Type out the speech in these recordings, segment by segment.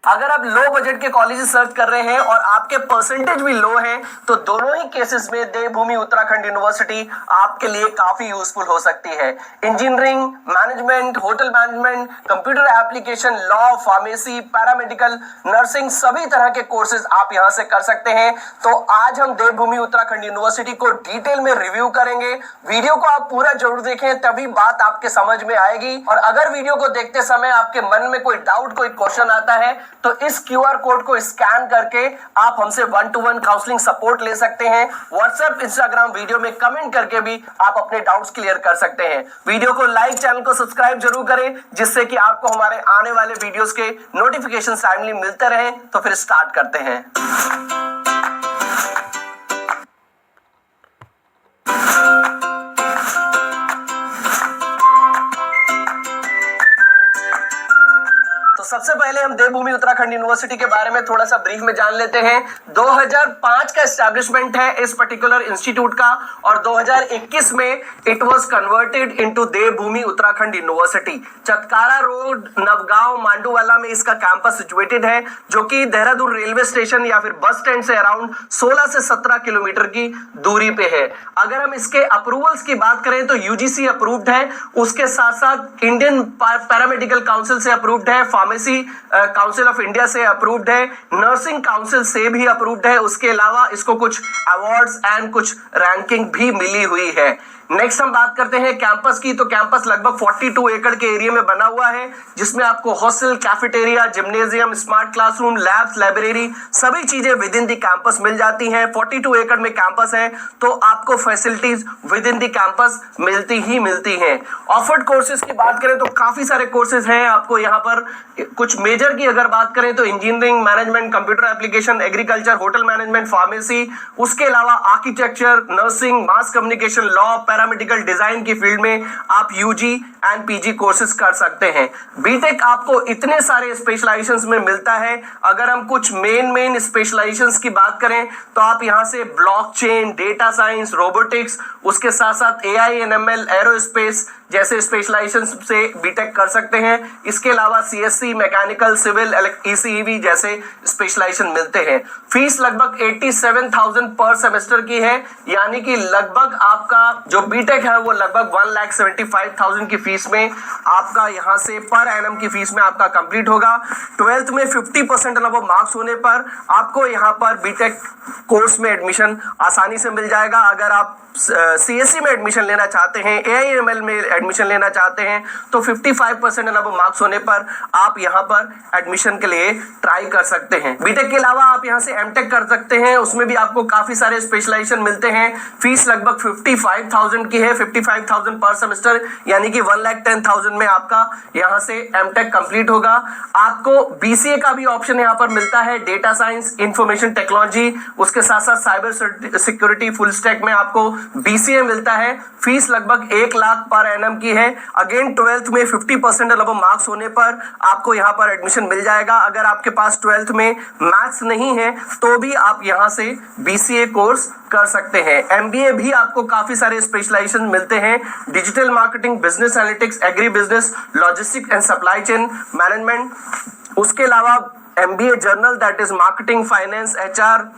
अगर आप low budget के कॉलेजेस सर्च कर रहे हैं और आपके परसेंटेज भी लो है तो दोनों ही केसेस में देवभूमि उत्तराखंड यूनिवर्सिटी आपके लिए काफी यूजफुल हो सकती है। Engineering, management, hotel management, computer application, law, pharmacy, paramedical, nursing, सभी तरह के कोर्सेज आप यहां से कर सकते हैं। तो आज हम देवभूमि उत्तराखंड यूनिवर्सिटी को डिटेल में रिव्यू करेंगे। वीडियो को आप पूरा जरूर देखें, तभी बात आपके समझ में आएगी। और अगर वीडियो को देखते समय आपके मन में कोई डाउट, कोई क्वेश्चन आता है तो इस क्यूआर कोड को स्कैन करके आप हमसे 1-to-1 काउंसलिंग सपोर्ट ले सकते हैं। व्हाट्सएप, इंस्टाग्राम वीडियो में कमेंट करके भी आप अपने डाउट्स क्लियर कर सकते हैं। वीडियो को लाइक, चैनल को सब्सक्राइब जरूर करें, जिससे कि आपको हमारे आने वाले वीडियोस के नोटिफिकेशन टाइमली मिलते रहे। तो फिर स्टार्ट करते हैं। सबसे पहले हम देवभूमि उत्तराखंड यूनिवर्सिटी के बारे में थोड़ा सा ब्रीफ में जान लेते हैं। 2005 का एस्टैब्लिशमेंट है इस पर्टिकुलर इंस्टीट्यूट का और 2021 में it was converted into Devbhoomi Uttarakhand University. Chatkara Road, Navgaon, Manduwala में इसका कैंपस सिचुएटेड है, जो कि देहरादून रेलवे स्टेशन या फिर बस स्टैंड से अराउंड 16 से 17 किलोमीटर की दूरी पे है। अगर हम इसके अप्रूवल्स की बात करें तो यूजीसी अप्रूव्ड है, उसके साथ साथ इंडियन पैरामेडिकल काउंसिल से अप्रूव्ड है, फार्मेसी काउंसिल ऑफ इंडिया से अप्रूव्ड है, नर्सिंग काउंसिल से भी अप्रूव्ड है। उसके अलावा इसको कुछ अवार्ड्स एंड कुछ रैंकिंग भी मिली हुई है। नेक्स्ट हम बात करते हैं कैंपस की। तो कैंपस लगभग 42 एकड़ के एरिया में बना हुआ है, जिसमें आपको hostel, cafeteria, gymnasium, smart classroom, labs, library, सभी चीजें विद इन द कैंपस मिल जाती हैं। 42 एकड़ में कैंपस है तो आपको facilities with in the campus मिलती ही मिलती हैं। ऑफर्ड कोर्सेज की बात करें तो काफी सारे कोर्सेज हैं आपको यहाँ पर। कुछ मेजर की अगर बात करें तो engineering, management, computer application, agriculture, hotel management, pharmacy, उसके अलावा architecture, nursing, mass communication, law, paramedical, design की फील्ड में आप यूजी एंड पीजी कोर्सेज कर सकते हैं। बीटेक आपको इतने सारे स्पेशलाइजेशंस में मिलता है। अगर हम कुछ मेन स्पेशलाइजेशंस की बात करें तो आप यहां से ब्लॉकचेन, डेटा साइंस, रोबोटिक्स, उसके साथ साथ एआई, एनएमएल, एरोस्पेस जैसे स्पेशलाइजेशन से बीटेक कर सकते हैं। इसके अलावा सीएससी, मैकेनिकल, सिविल, ईसीईवी जैसे स्पेशलाइजेशन मिलते हैं। फीस लगभग 87,000 पर सेमेस्टर की है, यानी कि लगभग आपका जो बीटेक है वो लगभग 1,75,000 की फीस में आपका यहां से पर एनम की फीस में आपका कंप्लीट होगा। 12th में 50% अबव मार्क्स होने पर आपको यहां पर बीटेक कोर्स में एडमिशन आसानी से मिल जाएगा। अगर आप सीएससी में एडमिशन लेना चाहते हैं, एआईएमएल में एडमिशन लेना चाहते हैं तो 55% अबव मार्क्स होने पर आप यहां पर एडमिशन के लिए ट्राई कर सकते हैं। बीटेक के अलावा आप यहां से एमटेक कर सकते हैं, उसमें भी आपको काफी सारे स्पेशलाइजेशन मिलते हैं। फीस लगभग 55,000 की है, 55,000 पर सेमेस्टर, यानी कि 1,10,000 में आपका यहां से एमटेक कंप्लीट होगा। आपको बीसीए का भी ऑप्शन यहां पर मिलता है, डेटा साइंस, इंफॉर्मेशन टेक्नोलॉजी, उसके साथ साथ साइबर सिक्योरिटी, फुल स्टैक में आपको बीसीए मिलता है। फीस लगभग 1 लाख पर एनम की है। अगेन 12th में 50% अबव मार्क्स होने पर आपको यहां पर एडमिशन मिल जाएगा। अगर आपके पास 12th में मैथ्स नहीं है तो भी आप यहां से बीसीए कोर्स कर सकते हैं। एमबीए भी आपको काफी सारे स्पेशलाइजेशन मिलते हैं, digital marketing, business analytics, agri business, logistics and supply chain management, उसके अलावा MBA journal that is marketing, finance, HR,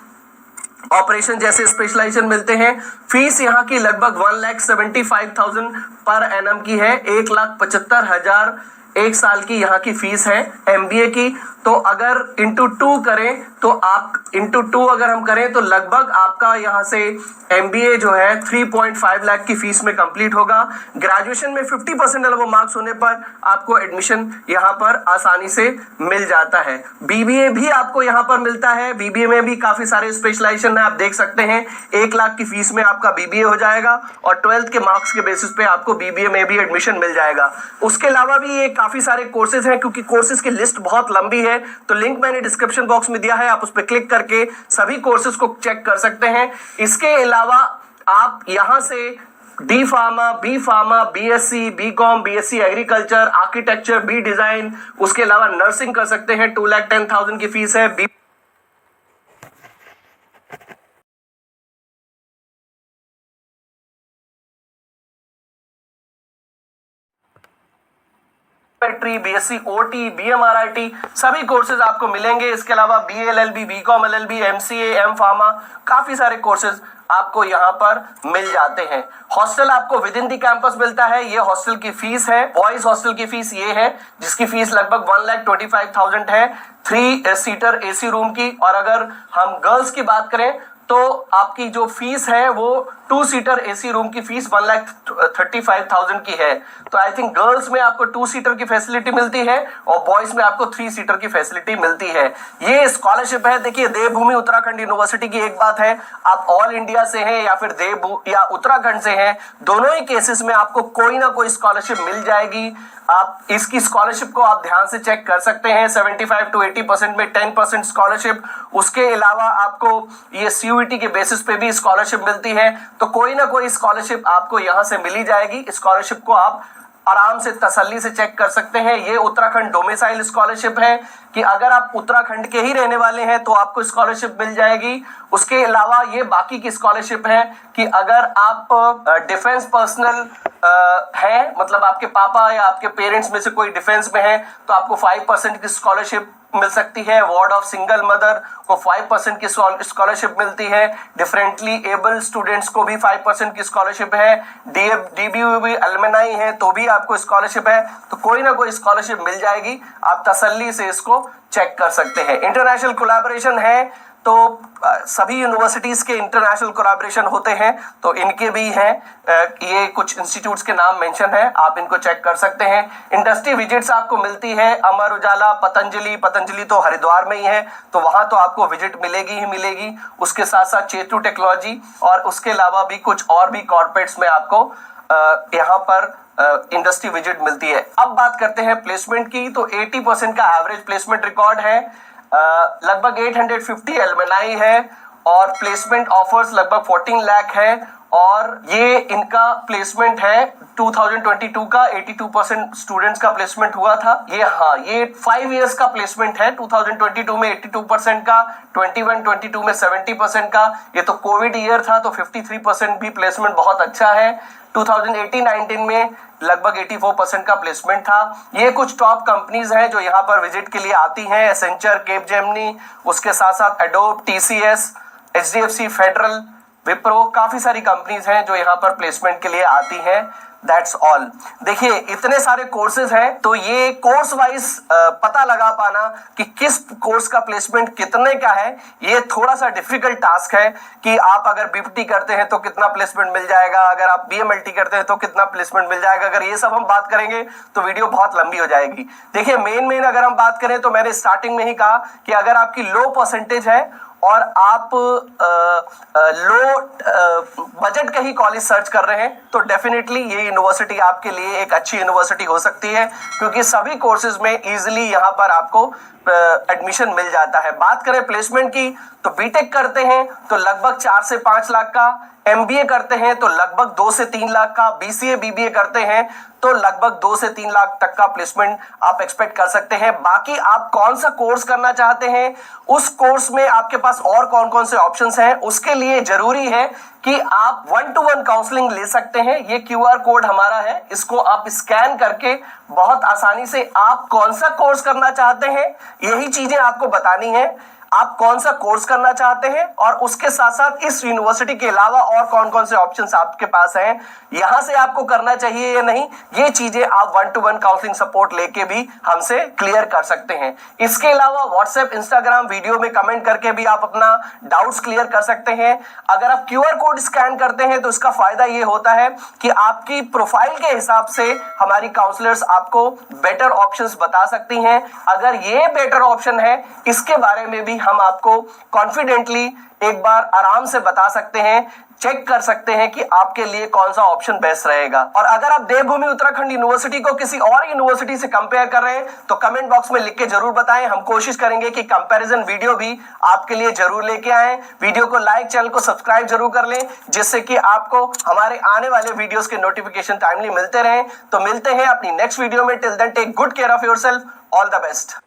operation जैसे स्पेशलाइजेशन मिलते हैं। फीस यहाँ की लगभग 1,75,000 पर एनम की है, 1,75,000 एक साल की यहाँ की फीस है एमबीए की। तो अगर इंटू 2 करें तो आप इंटू 2 अगर हम करें तो लगभग आपका यहाँ से एमबीए जो है 3.5 लाख की फीस में कंप्लीट होगा। ग्रेजुएशन में 50% अबव मार्क्स होने पर आपको एडमिशन यहाँ पर आसानी से मिल जाता है। बीबीए भी आपको यहाँ पर मिलता है, बीबीए में भी काफी सारे स्पेशलाइजेशन है, आप देख सकते हैं। 1 लाख की फीस में आपका बीबीए हो जाएगा और 12th के मार्क्स के बेसिस पे आपको बीबीए में भी एडमिशन मिल जाएगा। उसके अलावा भी ये काफी सारे कोर्सेज हैं, क्योंकि कोर्सेज की लिस्ट बहुत लंबी है तो लिंक मैंने डिस्क्रिप्शन बॉक्स में दिया है, आप उस पर क्लिक करके सभी कोर्सेज को चेक कर सकते हैं। इसके अलावा आप यहां से D pharma, B pharma, BSc, BCom, BSc agriculture, architecture, B design, उसके अलावा नर्सिंग कर सकते हैं। 2,10,000 की फीस है। ऑप्टोमेट्री, बीएससी ओटी, बीएमआरआईटी, सभी कोर्सेज आपको मिलेंगे। इसके अलावा BLLB, BCom LLB, MCA, M pharma, काफी सारे कोर्सेज आपको यहाँ पर मिल जाते हैं। हॉस्टल आपको विद इन दी कैंपस मिलता है। ये हॉस्टल की फीस है, बॉयज हॉस्टल की फीस ये है, जिसकी फीस लगभग 1,25,000 है 3 सीटर एसी रूम की। और अगर हम गर्ल्स की बात करें तो आपकी जो फीस है वो 2 सीटर एसी रूम की फीस 1,35,000 की है। तो आई थिंक गर्ल्स में आपको 2 सीटर की फैसिलिटी मिलती है और बॉयज में आपको 3 सीटर की फैसिलिटी मिलती है। ये स्कॉलरशिप है। देखिए, देवभूमि उत्तराखंड यूनिवर्सिटी की एक बात है, आप ऑल इंडिया से हैं या फिर या उत्तराखंड से हैं, दोनों ही केसेस में आपको कोई ना कोई स्कॉलरशिप मिल जाएगी। आप इसकी स्कॉलरशिप को आप ध्यान से चेक कर सकते हैं। 75 to 80% में 10% स्कॉलरशिप। उसके अलावा आपको ये सीयूईटी के बेसिस पे भी स्कॉलरशिप मिलती है। तो कोई ना कोई स्कॉलरशिप आपको यहां से मिली जाएगी। स्कॉलरशिप को आप आराम से तसल्ली से चेक कर सकते हैं। ये उत्तराखंड डोमिसाइल स्कॉलरशिप है कि अगर आप उत्तराखंड के ही रहने वाले हैं तो आपको स्कॉलरशिप मिल जाएगी। उसके अलावा ये बाकी की स्कॉलरशिप है कि अगर आप डिफेंस पर्सनल है, मतलब आपके पापा या आपके पेरेंट्स में से कोई डिफेंस में है, तो आपको 5% की स्कॉलरशिप मिल सकती है। वार्ड ऑफ सिंगल मदर को 5% की स्कॉलरशिप मिलती है। डिफरेंटली एबल स्टूडेंट्स को भी 5% की स्कॉलरशिप है। डीबीयूबी अलमनाई है तो भी आपको स्कॉलरशिप है। तो कोई ना कोई स्कॉलरशिप मिल जाएगी, आप तसल्ली से इसको चेक कर सकते हैं। इंटरनेशनल कोलैबोरेशन है तो सभी यूनिवर्सिटीज के इंटरनेशनल कोलैबोरेशन होते हैं, तो इनके भी हैं। ये कुछ इंस्टीट्यूट्स के नाम मेंशन है, आप इनको चेक कर सकते हैं। इंडस्ट्री विजिट्स आपको मिलती है। अमर उजाला, पतंजलि तो हरिद्वार में ही है, तो वहां तो आपको विजिट मिलेगी ही मिलेगी। उसके साथ साथ चेतु टेक्नोलॉजी और उसके अलावा भी कुछ और भी कॉर्पोरेट्स में आपको यहाँ पर इंडस्ट्री विजिट मिलती है। अब बात करते हैं प्लेसमेंट की, तो 80% का एवरेज प्लेसमेंट रिकॉर्ड है। लगभग 850 एलमनाई है और प्लेसमेंट ऑफर्स लगभग 14 लाख है। और ये इनका प्लेसमेंट है 2022 का 82% स्टूडेंट्स का प्लेसमेंट हुआ था। ये 5 इयर्स का प्लेसमेंट है। 2022 में 82% का, 21-22 में 70% का। ये तो कोविड ईयर था तो 53% भी प्लेसमेंट बहुत अच्छा है। 2018-19 में लगभग 84% का प्लेसमेंट था। ये कुछ टॉप कंपनीज हैं जो यहाँ पर विजिट के लिए आती हैं। एसेंचर, कैपजेमिनी, उसके साथ साथ adobe, TCS, HDFC, federal, Wipro, काफी सारी कंपनीज हैं जो यहाँ पर प्लेसमेंट के लिए आती हैं। That's all. देखिए, इतने सारे कोर्सेज हैं तो ये कोर्स वाइज पता लगा पाना कि किस कोर्स का प्लेसमेंट कितने का है, ये थोड़ा सा डिफिकल्ट टास्क है कि आप अगर बीपीटी करते हैं तो कितना प्लेसमेंट मिल जाएगा, अगर आप बीएमएलटी करते हैं तो कितना प्लेसमेंट मिल जाएगा। अगर ये सब हम बात करेंगे तो वीडियो बहुत लंबी हो जाएगी। देखिए, मेन अगर हम बात करें तो मैंने स्टार्टिंग में ही कहा कि अगर आपकी लो परसेंटेज है और आप लो बजट के ही कॉलेज सर्च कर रहे हैं तो डेफिनेटली ये यूनिवर्सिटी आपके लिए एक अच्छी यूनिवर्सिटी हो सकती है, क्योंकि सभी कोर्सेज में इजीली यहाँ पर आपको एडमिशन मिल जाता है। बात करें प्लेसमेंट की तो बीटेक करते हैं तो लगभग 4 से 5 लाख का, एमबीए करते हैं तो लगभग 2 से 3 लाख का, बीसीए बीबीए करते हैं तो लगभग 2 से 3 लाख तक का प्लेसमेंट आप एक्सपेक्ट कर सकते हैं। बाकी आप कौन सा कोर्स करना चाहते हैं, उस कोर्स में आपके पास और कौन कौन से ऑप्शंस हैं, उसके लिए जरूरी है कि आप 1-to-1 काउंसलिंग ले सकते हैं। ये क्यूआर कोड हमारा है, इसको आप स्कैन करके बहुत आसानी से आप कौन सा कोर्स करना चाहते हैं यही चीजें आपको बतानी है। आप कौन सा कोर्स करना चाहते हैं और उसके साथ साथ इस यूनिवर्सिटी के अलावा और कौन कौन से ऑप्शंस आपके पास हैं, यहां से आपको करना चाहिए या नहीं, ये चीजें आप 1-to-1 काउंसलिंग सपोर्ट लेके भी हमसे क्लियर कर सकते हैं। इसके अलावा व्हाट्सएप, इंस्टाग्राम वीडियो में कमेंट करके भी आप अपना डाउट्स क्लियर कर सकते हैं। अगर आप क्यूआर कोड स्कैन करते हैं तो इसका फायदा ये होता है कि आपकी प्रोफाइल के हिसाब से हमारी काउंसलर्स आपको बेटर ऑप्शंस बता सकती हैं। अगर ये बेटर ऑप्शन है, इसके बारे में भी हम आपको कॉन्फिडेंटली एक बार आराम से बता सकते हैं, चेक कर सकते हैं कि आपके लिए कौन सा ऑप्शन बेस्ट रहेगा। और अगर आप देवभूमि उत्तराखंड यूनिवर्सिटी को किसी और यूनिवर्सिटी से कंपेयर कर रहे हैं तो कमेंट बॉक्स में लिख के जरूर बताएं। हम कोशिश करेंगे कि कंपैरिजन वीडियो भी आपके लिए जरूर लेके आए। वीडियो को लाइक, चैनल को सब्सक्राइब जरूर कर लें, जिससे कि आपको हमारे आने वाले वीडियोस के नोटिफिकेशन टाइमली मिलते रहें। तो मिलते हैं अपनी नेक्स्ट वीडियो में। Till then take good care of yourself. All the best.